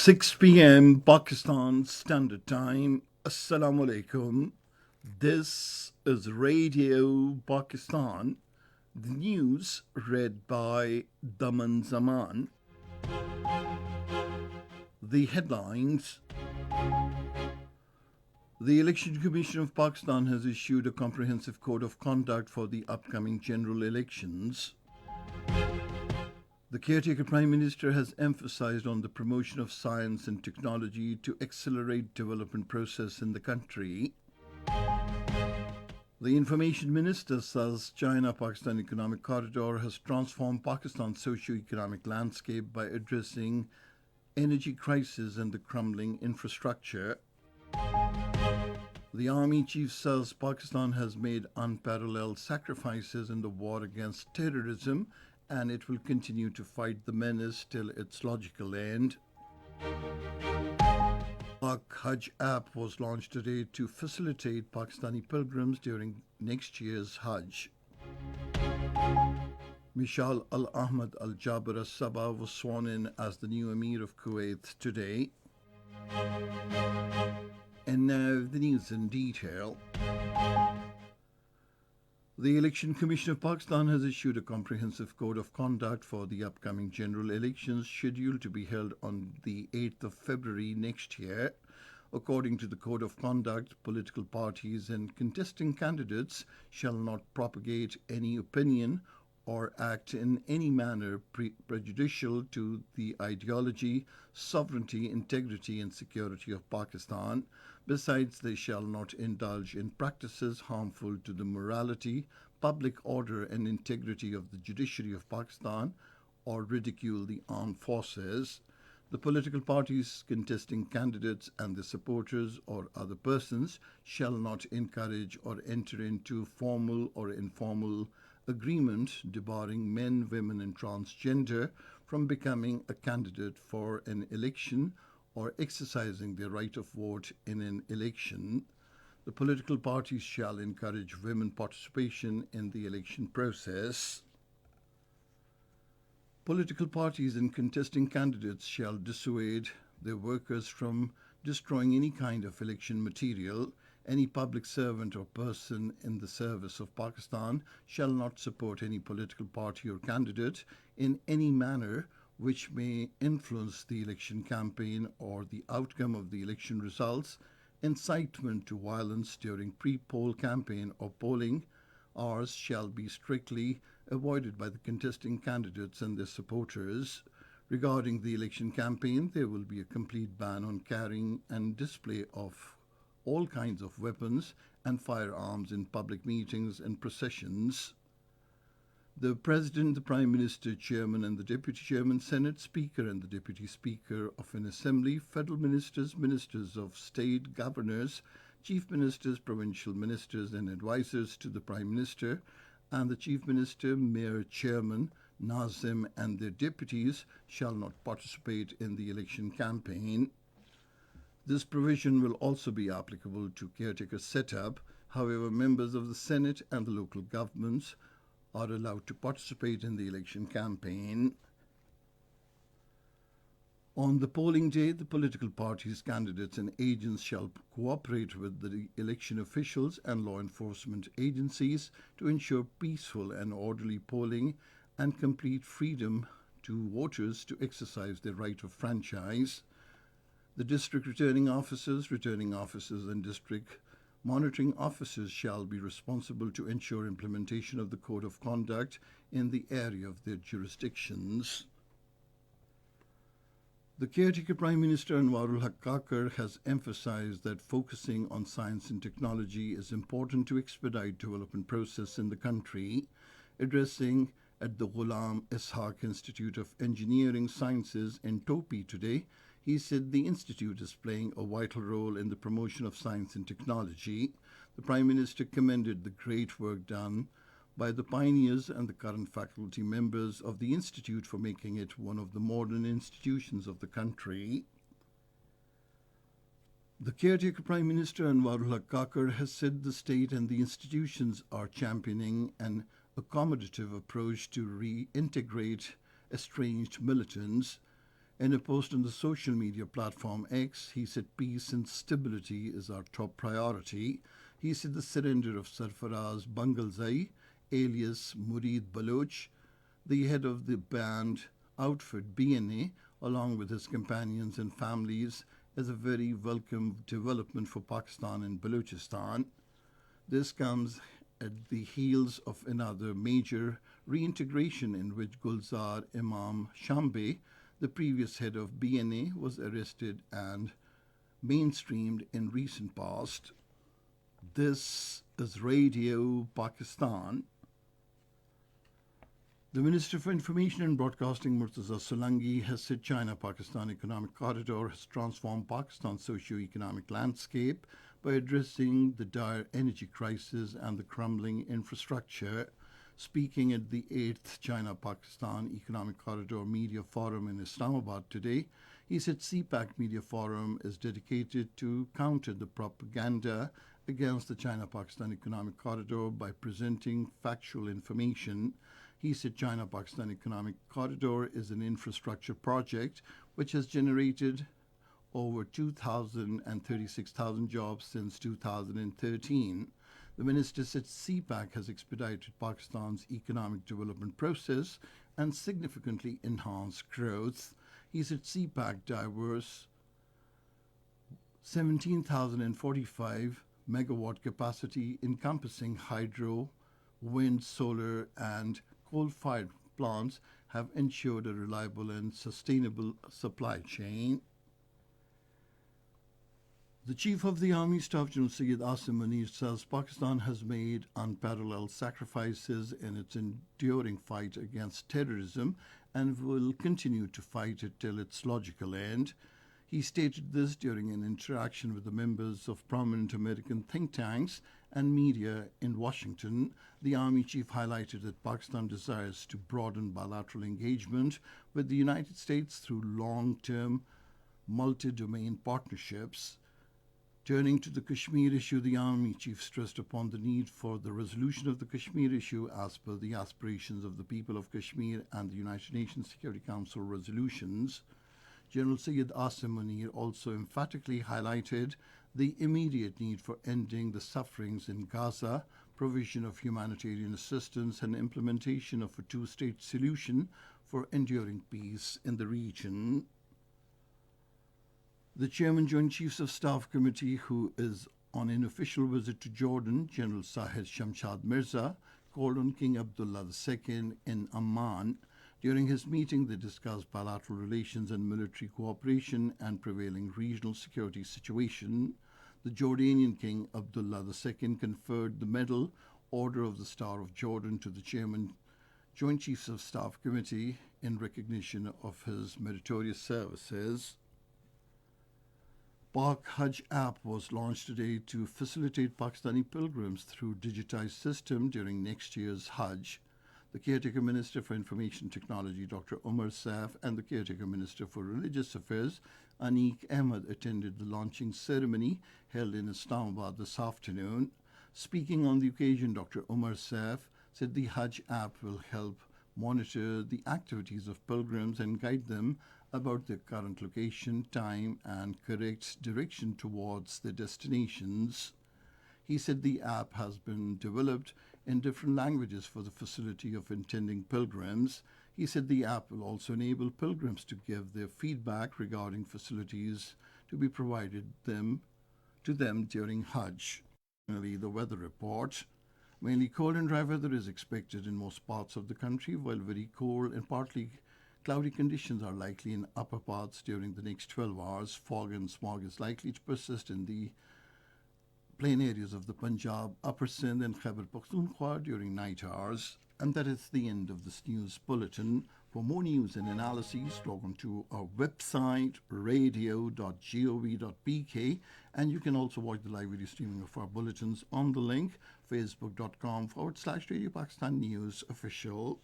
6 p.m. Pakistan Standard Time. Assalamu alaikum. This is Radio Pakistan. The news read by Daman Zaman. The headlines. The Election Commission of Pakistan has issued a comprehensive code of conduct for the upcoming general elections. The caretaker Prime Minister has emphasized on the promotion of science and technology to accelerate development process in the country. The Information Minister says China-Pakistan Economic Corridor has transformed Pakistan's socio-economic landscape by addressing energy crisis and the crumbling infrastructure. The Army Chief says Pakistan has made unparalleled sacrifices in the war against terrorism and it will continue to fight the menace till its logical end. Pak Hajj app was launched today to facilitate Pakistani pilgrims during next year's Hajj. Mishal Al Ahmad Al Jaber Al Sabah was sworn in as the new Emir of Kuwait today. And now the news in detail. The Election Commission of Pakistan has issued a comprehensive code of conduct for the upcoming general elections scheduled to be held on the 8th of February next year. According to the code of conduct, political parties and contesting candidates shall not propagate any opinion or act in any manner prejudicial to the ideology, sovereignty, integrity and security of Pakistan. Besides, they shall not indulge in practices harmful to the morality, public order and integrity of the judiciary of Pakistan or ridicule the armed forces. The political parties contesting candidates and their supporters or other persons shall not encourage or enter into formal or informal agreement debarring men, women and transgender from becoming a candidate for an election or exercising their right of vote in an election. The political parties shall encourage women participation in the election process. Political parties and contesting candidates shall dissuade their workers from destroying any kind of election material. Any public servant or person in the service of Pakistan shall not support any political party or candidate in any manner which may influence the election campaign or the outcome of the election results. Incitement to violence during pre-poll campaign or polling hours shall be strictly avoided by the contesting candidates and their supporters. Regarding the election campaign, there will be a complete ban on carrying and display of all kinds of weapons and firearms in public meetings and processions. The President, the Prime Minister, Chairman and the Deputy Chairman, Senate Speaker and the Deputy Speaker of an Assembly, Federal Ministers, Ministers of State, Governors, Chief Ministers, Provincial Ministers and Advisors to the Prime Minister and the Chief Minister, Mayor, Chairman, Nazim and their deputies shall not participate in the election campaign. This provision will also be applicable to caretaker setup. However, members of the Senate and the local governments are allowed to participate in the election campaign. On the polling day, the political parties, candidates and agents shall cooperate with the election officials and law enforcement agencies to ensure peaceful and orderly polling and complete freedom to voters to exercise their right of franchise. The district returning officers and district monitoring officers shall be responsible to ensure implementation of the Code of Conduct in the area of their jurisdictions. The caretaker Prime Minister Anwarul Haq Kakar has emphasized that focusing on science and technology is important to expedite development process in the country. Addressing at the Ghulam Ishaq Institute of Engineering Sciences in Topi today, he said the institute is playing a vital role in the promotion of science and technology. The Prime Minister commended the great work done by the pioneers and the current faculty members of the institute for making it one of the modern institutions of the country. The caretaker Prime Minister Anwarul Haq Kakar has said the state and the institutions are championing an accommodative approach to reintegrate estranged militants. In a post on the social media platform X, he said peace and stability is our top priority. He said the surrender of Sarfaraz Bangalzai, alias Murid Baloch, the head of the band outfit BNA, along with his companions and families, is a very welcome development for Pakistan and Balochistan. This comes at the heels of another major reintegration in which Gulzar Imam Shambe, the previous head of BNA, was arrested and mainstreamed in recent past. This is Radio Pakistan. The Minister for Information and Broadcasting, Murtaza Solangi, has said China-Pakistan Economic Corridor has transformed Pakistan's socio-economic landscape by addressing the dire energy crisis and the crumbling infrastructure. Speaking at the 8th China-Pakistan Economic Corridor Media Forum in Islamabad today, he said CPAC Media Forum is dedicated to counter the propaganda against the China-Pakistan Economic Corridor by presenting factual information. He said China-Pakistan Economic Corridor is an infrastructure project which has generated over 2,000 and 36,000 jobs since 2013. The minister said CPAC has expedited Pakistan's economic development process and significantly enhanced growth. He said CPAC diverse 17,045 megawatt capacity encompassing hydro, wind, solar, and coal-fired plants have ensured a reliable and sustainable supply chain. The Chief of the Army Staff General Syed Asim Munir says Pakistan has made unparalleled sacrifices in its enduring fight against terrorism and will continue to fight it till its logical end. He stated this during an interaction with the members of prominent American think tanks and media in Washington. The Army Chief highlighted that Pakistan desires to broaden bilateral engagement with the United States through long-term multi-domain partnerships. Turning to the Kashmir issue, the Army Chief stressed upon the need for the resolution of the Kashmir issue as per the aspirations of the people of Kashmir and the United Nations Security Council resolutions. General Syed Asim Munir also emphatically highlighted the immediate need for ending the sufferings in Gaza, provision of humanitarian assistance, and implementation of a two-state solution for enduring peace in the region. The Chairman Joint Chiefs of Staff Committee, who is on an official visit to Jordan, General Sahid Shamshad Mirza, called on King Abdullah II in Amman. During his meeting, they discussed bilateral relations and military cooperation and prevailing regional security situation. The Jordanian King Abdullah II conferred the Medal Order of the Star of Jordan to the Chairman Joint Chiefs of Staff Committee in recognition of his meritorious services. Pak Hajj app was launched today to facilitate Pakistani pilgrims through digitized system during next year's Hajj. The Caretaker Minister for Information Technology, Dr. Umar Saif, and the Caretaker Minister for Religious Affairs, Anik Ahmed, attended the launching ceremony held in Islamabad this afternoon. Speaking on the occasion, Dr. Umar Saif said the Hajj app will help monitor the activities of pilgrims and guide them about their current location, time, and correct direction towards their destinations. He said the app has been developed in different languages for the facility of intending pilgrims. He said the app will also enable pilgrims to give their feedback regarding facilities to be provided to them during Hajj. Finally, the weather report. Mainly cold and dry weather is expected in most parts of the country, while very cold and partly cloudy conditions are likely in upper parts during the next 12 hours. Fog and smog is likely to persist in the plain areas of the Punjab, Upper Sindh and Khyber Pakhtunkhwa during night hours. And that is the end of this news bulletin. For more news and analyses, log on to our website, radio.gov.pk, and you can also watch the live video streaming of our bulletins on the link, facebook.com/Radio Pakistan News Official.